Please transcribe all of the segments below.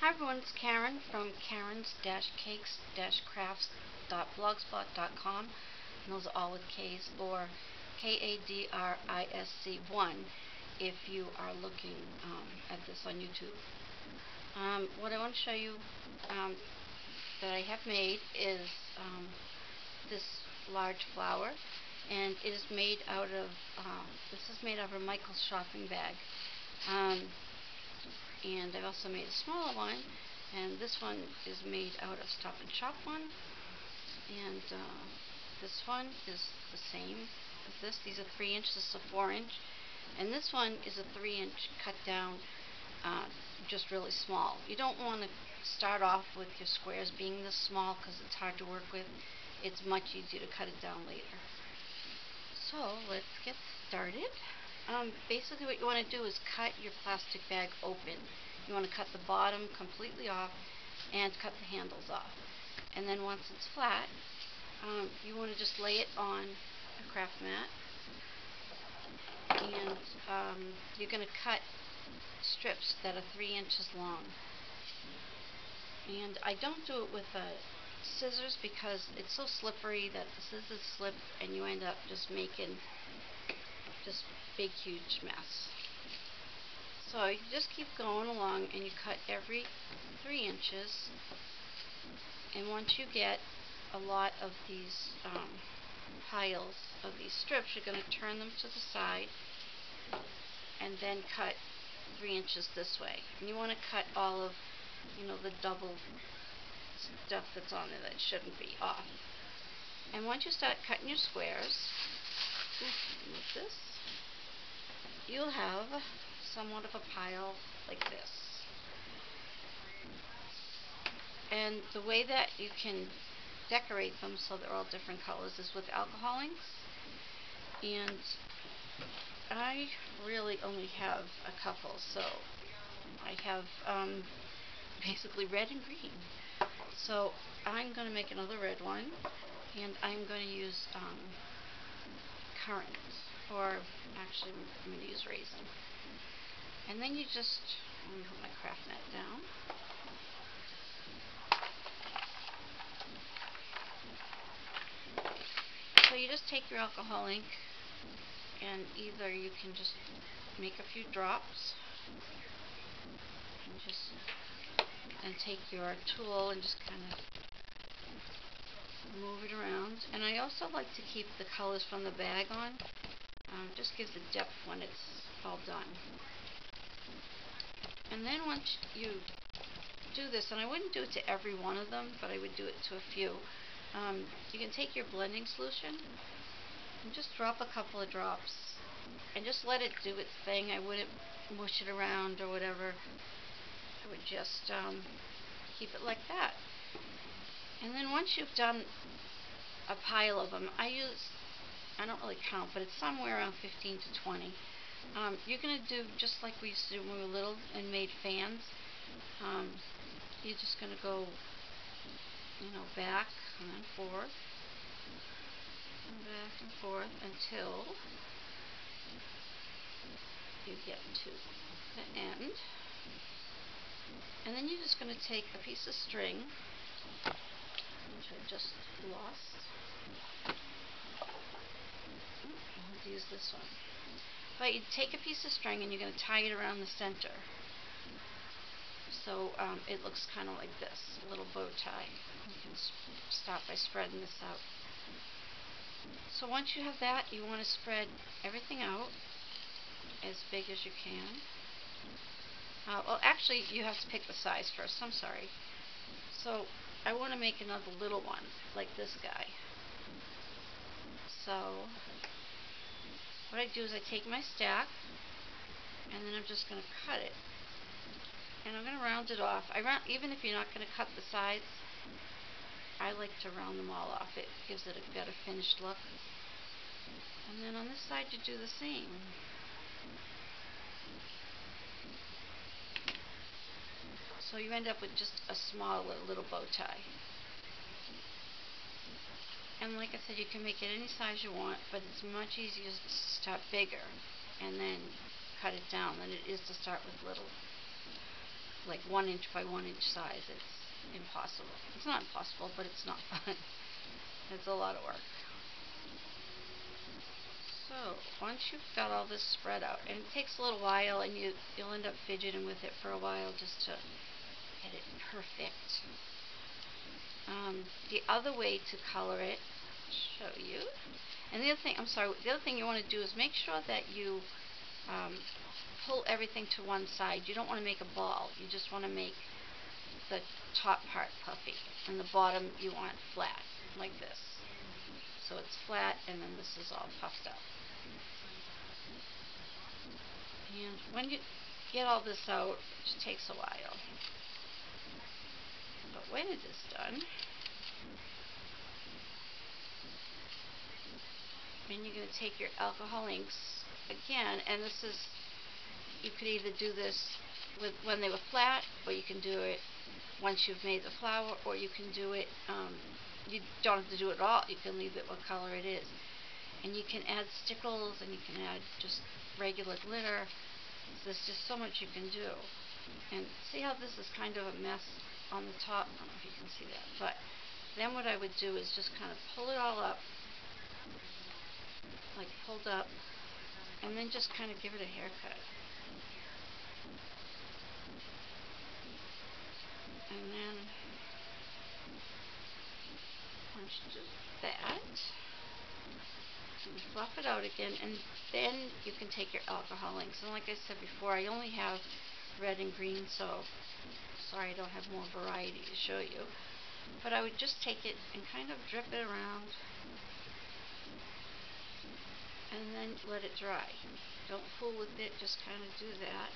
Hi everyone, it's Karen from Karen's-Cakes-Crafts.blogspot.com, and those are all with K's, or KADRISC1 if you are looking at this on YouTube. What I want to show you that I have made is this large flower, and it is made out of, this is made out of a Michael's shopping bag. And I've also made a smaller one, and this one is made out of Stop and Shop one, and this one is the same as this. These are 3 inch, this is a 4 inch, and this one is a 3 inch cut down, just really small. You don't want to start off with your squares being this small because it's hard to work with. It's much easier to cut it down later. So let's get started. Basically what you want to do is cut your plastic bag open. You want to cut the bottom completely off and cut the handles off. And then once it's flat, you want to just lay it on a craft mat. And you're going to cut strips that are 3 inches long. And I don't do it with scissors because it's so slippery that the scissors slip and you end up just making this big huge mess. So you just keep going along and you cut every 3 inches, and once you get a lot of these piles of these strips, you're going to turn them to the side and then cut 3 inches this way. And you want to cut all of, the double stuff that's on there that shouldn't be off. And once you start cutting your squares, move this, you'll have somewhat of a pile like this. And the way that you can decorate them so they're all different colors is with alcohol inks. And I really only have a couple, so I have basically red and green. So I'm going to make another red one, and I'm going to use currant, or actually I'm going to use raisin. And then you just, let me put my craft net down. So you just take your alcohol ink, and either you can just make a few drops, and take your tool and just kind of move it around. And I also like to keep the colors from the bag on. Just gives it depth when it's all done. And then once you do this, and I wouldn't do it to every one of them, but I would do it to a few, you can take your blending solution and just drop a couple of drops and just let it do its thing. I wouldn't mush it around or whatever. I would just keep it like that. And then once you've done a pile of them, I don't really count, but it's somewhere around 15 to 20. You're going to do just like we used to do when we were little and made fans. You're just going to go, back and then forth, and back and forth until you get to the end. And then you're just going to take a piece of string, which I just lost. I'll use this one. But you take a piece of string and you're going to tie it around the center. So it looks kind of like this, a little bow tie. You can start by spreading this out. So once you have that, you want to spread everything out as big as you can. Well, actually, you have to pick the size first. I'm sorry. So I want to make another little one, like this guy. So what I do is I take my stack, and then I'm just going to cut it. And I'm going to round it off. Even if you're not going to cut the sides, I like to round them all off. It gives it a better finished look. And then on this side, you do the same. So you end up with just a small little bow tie. And like I said, you can make it any size you want, but it's much easier to start bigger and then cut it down than it is to start with like 1 inch by 1 inch size. It's impossible. It's not impossible, but it's not fun. It's a lot of work. So once you've got all this spread out, and it takes a little while, and you'll end up fidgeting with it for a while just to get it perfect. The other way to color it, I'll show you. And the other thing you want to do is make sure that you pull everything to one side. You don't want to make a ball. You just want to make the top part puffy, and the bottom you want flat, like this. So it's flat, and then this is all puffed up. And when you get all this out, it just takes a while. But when it is done, then you're going to take your alcohol inks again, and this is, you could either do this when they were flat, or you can do it once you've made the flower, or you can do it, you don't have to do it all, you can leave it what color it is. And you can add stickles, and you can add just regular glitter. There's just so much you can do. And see how this is kind of a mess on the top? I don't know if you can see that. But then what I would do is just kind of pull it all up, like pulled up, and then just kind of give it a haircut. And then once you do that, and fluff it out again, and then you can take your alcohol inks. And like I said before, I only have red and green, so sorry I don't have more variety to show you. But I would just take it and kind of drip it around, and then let it dry. Don't fool with it, just kind of do that,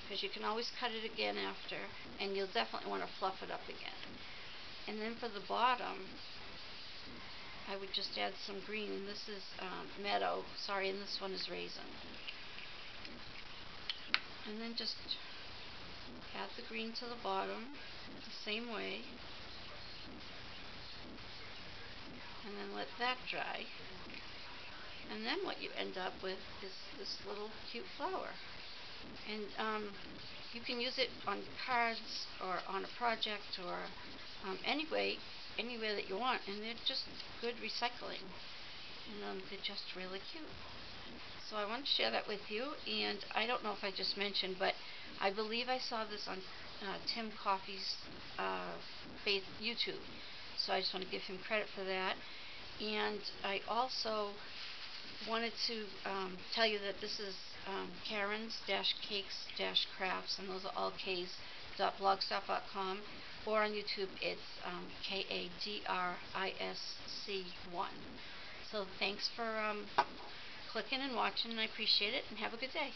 because you can always cut it again after, and you'll definitely want to fluff it up again. And then for the bottom, I would just add some green, and this is meadow, sorry, and this one is raisin. And then just add the green to the bottom the same way, and then let that dry. And then what you end up with is this little cute flower. And you can use it on cards or on a project, or anywhere that you want, and they're just good recycling, and they're just really cute. So I want to share that with you, and I don't know if I just mentioned, but I believe I saw this on Tim Coffey's YouTube, so I just want to give him credit for that. And I also wanted to tell you that this is Karen's-Cakes-Crafts, and those are all K's.blogspot.com, or on YouTube it's KADRISC1. So thanks for clicking and watching, and I appreciate it, and have a good day.